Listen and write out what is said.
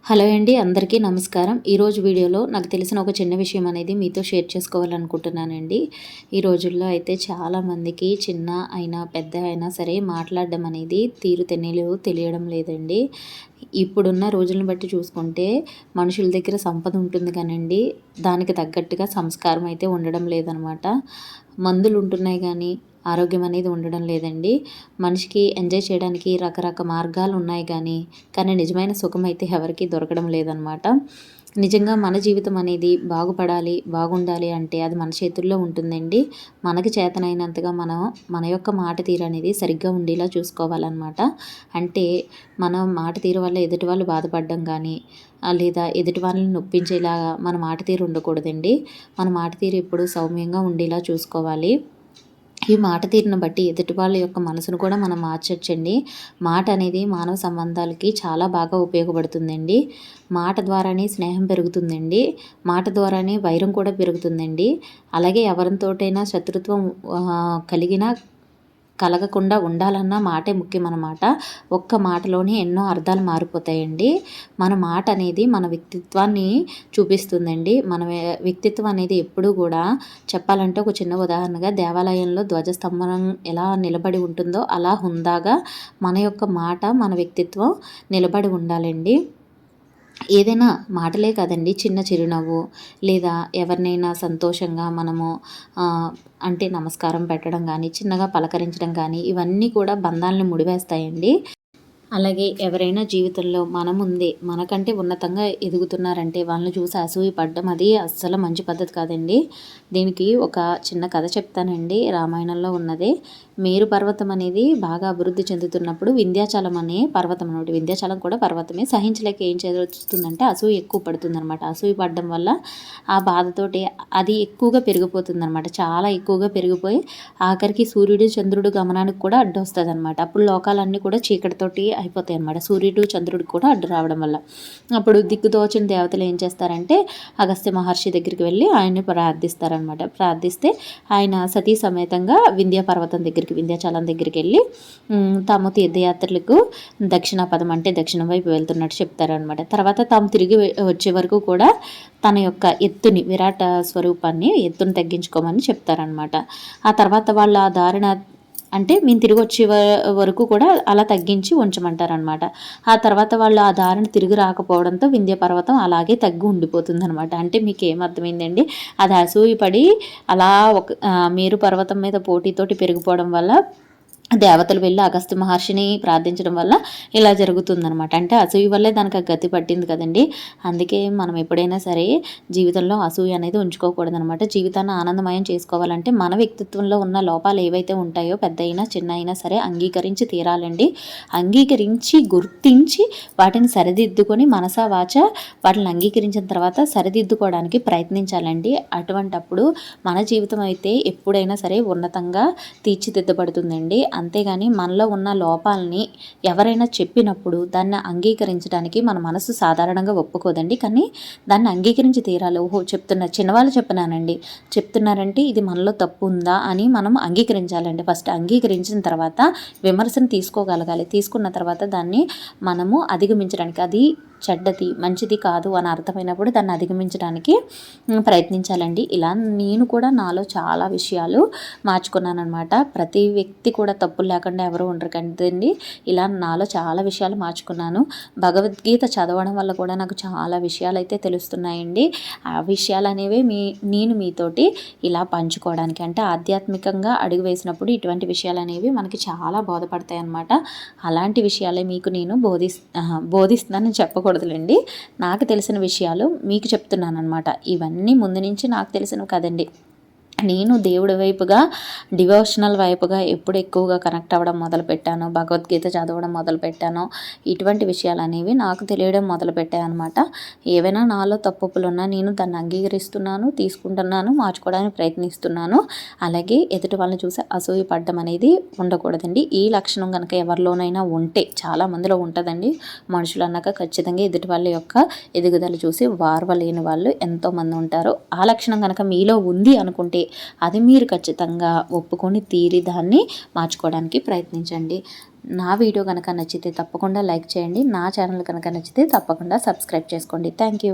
Hello అండి, అందరికీ నమస్కారం. ఈరోజు వీడియోలో నాకు తెలిసిన ఒక చిన్న విషయం అనేది మీతో షేర్ చేసుకోవాలనుకుంటున్నానండి. ఈ రోజుల్లో అయితే చాలామందికి చిన్న అయినా పెద్ద అయినా సరే మాట్లాడడం అనేది తెలియడం లేదండి. ఇప్పుడున్న రోజులను బట్టి చూసుకుంటే మనుషుల దగ్గర సంపద ఉంటుంది కానండి, దానికి తగ్గట్టుగా సంస్కారం అయితే ఉండడం లేదనమాట. మందులు ఉంటున్నాయి కానీ ఆరోగ్యం అనేది ఉండడం లేదండి. మనిషికి ఎంజాయ్ చేయడానికి రకరకాల మార్గాలు ఉన్నాయి కానీ నిజమైన సుఖం అయితే ఎవరికీ దొరకడం లేదనమాట. నిజంగా మన జీవితం అనేది బాగుపడాలి, బాగుండాలి అంటే అది మన చేతుల్లో ఉంటుందండి. మనకి చేతనైనంతగా మనం మన యొక్క మాట తీరు అనేది సరిగ్గా ఉండేలా చూసుకోవాలన్నమాట. అంటే మన మాట తీరు వల్ల ఎదుటి వాళ్ళు బాధపడడం కానీ లేదా ఎదుటి వాళ్ళని నొప్పించేలాగా మన మాట తీరు ఉండకూడదండి. మన మాట తీరు ఎప్పుడు సౌమ్యంగా ఉండేలా చూసుకోవాలి. ఈ మాట తీరును బట్టి ఎదుటి వాళ్ళ యొక్క మనసును కూడా మనం మార్చొచ్చండి. మాట అనేది మానవ సంబంధాలకి చాలా బాగా ఉపయోగపడుతుందండి. మాట ద్వారానే స్నేహం పెరుగుతుందండి. మాట ద్వారానే వైరం కూడా పెరుగుతుందండి. అలాగే ఎవరితోటైనా శత్రుత్వం కలిగిన కలగకుండా ఉండాలన్న మాటే ముఖ్యమన్నమాట. ఒక్క మాటలోనే ఎన్నో అర్థాలు మారిపోతాయండి. మన మాట అనేది మన వ్యక్తిత్వాన్ని చూపిస్తుందండి. మన వ్యక్తిత్వం అనేది ఎప్పుడూ కూడా చెప్పాలంటే ఒక చిన్న ఉదాహరణగా దేవాలయంలో ధ్వజస్తంభం ఎలా నిలబడి ఉంటుందో అలా హుందాగా మన యొక్క మాట మన వ్యక్తిత్వం నిలబడి ఉండాలండి. ఏదైనా మాటలే కాదండి, చిన్న చిరునవ్వు లేదా ఎవరినైనా సంతోషంగా మనము అంటే నమస్కారం పెట్టడం కానీ చిన్నగా పలకరించడం కానీ ఇవన్నీ కూడా బంధాలను ముడివేస్తాయండి. అలాగే ఎవరైనా జీవితంలో మన ముందే మనకంటే ఉన్నతంగా ఎదుగుతున్నారంటే వాళ్ళని చూసి అసూయ పడ్డం అది అస్సలు మంచి పద్ధతి కాదండి. దీనికి ఒక చిన్న కథ చెప్తానండి. రామాయణంలో ఉన్నదే. మేరు పర్వతం అనేది బాగా అభివృద్ధి చెందుతున్నప్పుడు వింధ్యాచలం అనే పర్వతం అనమాట. వింధ్యాచలం కూడా పర్వతమే. సహించలేక ఏం చేస్తుందంటే అసూయ ఎక్కువ పడుతుందన్నమాట. అసూయ పడడం వల్ల ఆ బాధతోటి అది ఎక్కువగా పెరిగిపోతుందన్నమాట. చాలా ఎక్కువగా పెరిగిపోయి ఆఖరికి సూర్యుడు చంద్రుడు గమనానికి కూడా అడ్డొస్తుంది అనమాట. అప్పుడు లోకాలన్నీ కూడా చీకటితోటి అయిపోతాయి అన్నమాట. సూర్యుడు చంద్రుడికి కూడా అడ్డు రావడం వల్ల అప్పుడు దిక్కుదోచిన దేవతలు ఏం చేస్తారంటే అగస్త్య మహర్షి దగ్గరికి వెళ్ళి ఆయన్ని ప్రార్థిస్తారనమాట. ప్రార్థిస్తే ఆయన సతీ సమేతంగా వింధ్యాచలం దగ్గరికి వెళ్ళి తాము తీర్థయాత్రలకు దక్షిణ పదం అంటే దక్షిణం వైపు వెళ్తున్నట్టు చెప్తారనమాట. తర్వాత తాము తిరిగి వచ్చే వరకు కూడా తన యొక్క ఎత్తుని విరాట స్వరూపాన్ని ఎత్తుని తగ్గించుకోమని చెప్తారనమాట. ఆ తర్వాత వాళ్ళు ఆ దారిన అంటే మేము తిరిగి వచ్చే వరకు కూడా అలా తగ్గించి ఉంచమంటారనమాట. ఆ తర్వాత వాళ్ళు ఆ దారిని తిరిగి రాకపోవడంతో వింధ్య పర్వతం అలాగే తగ్గి ఉండిపోతుంది అనమాట. అంటే మీకు ఏమర్థమైందండి? అది అసూయపడి అలా మేరు పర్వతం మీద పోటీతోటి పెరిగిపోవడం వల్ల దేవతలు వెళ్ళి అగస్త్య మహర్షిని ప్రార్థించడం వల్ల ఇలా జరుగుతుందనమాట. అంటే అసూయ వల్లే దానికి ఆ గతి పట్టింది కదండి. అందుకే మనం ఎప్పుడైనా సరే జీవితంలో అసూయ అనేది ఉంచుకోకూడదనమాట. జీవితాన్ని ఆనందమయం చేసుకోవాలంటే మన వ్యక్తిత్వంలో ఉన్న లోపాలు ఏవైతే ఉంటాయో పెద్ద అయినా చిన్న అయినా సరే అంగీకరించి తీరాలండి. అంగీకరించి గుర్తించి వాటిని సరిదిద్దుకొని మనసా వాచ వాటిని అంగీకరించిన తర్వాత సరిదిద్దుకోవడానికి ప్రయత్నించాలండి. అటువంటప్పుడు మన జీవితం అయితే ఎప్పుడైనా సరే ఉన్నతంగా తీర్చిదిద్దబడుతుందండి. అంతేగాని మనలో ఉన్న లోపాలని ఎవరైనా చెప్పినప్పుడు దాన్ని అంగీకరించడానికి మన మనసు సాధారణంగా ఒప్పుకోదండి. కానీ దాన్ని అంగీకరించి తీరాలి. ఓహో, చిన్నవాళ్ళు చెప్తున్నారంటే ఇది మనలో తప్పు ఉందా అని మనం అంగీకరించాలండి. ఫస్ట్ అంగీకరించిన తర్వాత విమర్శను తీసుకోగలగాలి. తీసుకున్న తర్వాత దాన్ని మనము అధిగమించడానికి అది చెడ్డది మంచిది కాదు అని అర్థమైనప్పుడు దాన్ని అధిగమించడానికి ప్రయత్నించాలండి. ఇలా నేను కూడా నాలో చాలా విషయాలు మార్చుకున్నాను అనమాట. ప్రతి వ్యక్తి కూడా తప్పులు లేకుండా ఎవరు ఉండరు కదండి. ఇలా నాలో చాలా విషయాలు మార్చుకున్నాను. భగవద్గీత చదవడం వల్ల కూడా నాకు చాలా విషయాలు అయితే తెలుస్తున్నాయండి. ఆ విషయాలు అనేవి నేను మీతోటి ఇలా పంచుకోవడానికి అంటే ఆధ్యాత్మికంగా అడుగు వేసినప్పుడు ఇటువంటి విషయాలు అనేవి మనకి చాలా బోధపడతాయి అన్నమాట. అలాంటి విషయాలే మీకు నేను బోధిస్తున్నానని చెప్పకూడదులేండి. నాకు తెలిసిన విషయాలు మీకు చెప్తున్నాను అనమాట. ఇవన్నీ ముందు నుంచి నాకు తెలిసినవి కదండి. నేను దేవుడి వైపుగా డివోషనల్ వైపుగా ఎప్పుడు ఎక్కువగా కనెక్ట్ అవ్వడం మొదలుపెట్టాను, భగవద్గీత చదవడం మొదలుపెట్టాను, ఇటువంటి విషయాలు అనేవి నాకు తెలియడం మొదలుపెట్టాయి అనమాట. ఏవైనా నాలో తప్పులు ఉన్నా నేను దాన్ని అంగీకరిస్తున్నాను, తీసుకుంటున్నాను, మార్చుకోవడానికి ప్రయత్నిస్తున్నాను. అలాగే ఎదుటి వాళ్ళని చూసి అసూయ పడడం అనేది ఉండకూడదండి. ఈ లక్షణం కనుక ఎవరిలోనైనా ఉంటే, చాలా మందిలో ఉంటుందండి. మనుషులు అన్నాక ఖచ్చితంగా ఎదుటి వాళ్ళ యొక్క ఎదుగుదల చూసి వారవలేని వాళ్ళు ఎంతోమంది ఉంటారు. ఆ లక్షణం కనుక మీలో ఉంది అనుకుంటే అది మీరు ఖచ్చితంగా ఒప్పుకొని తీరి దాన్ని మార్చుకోవడానికి ప్రయత్నించండి. నా వీడియో కనుక నచ్చితే తప్పకుండా లైక్ చేయండి. నా ఛానల్ కనుక నచ్చితే తప్పకుండా సబ్స్క్రైబ్ చేసుకోండి. Thank you.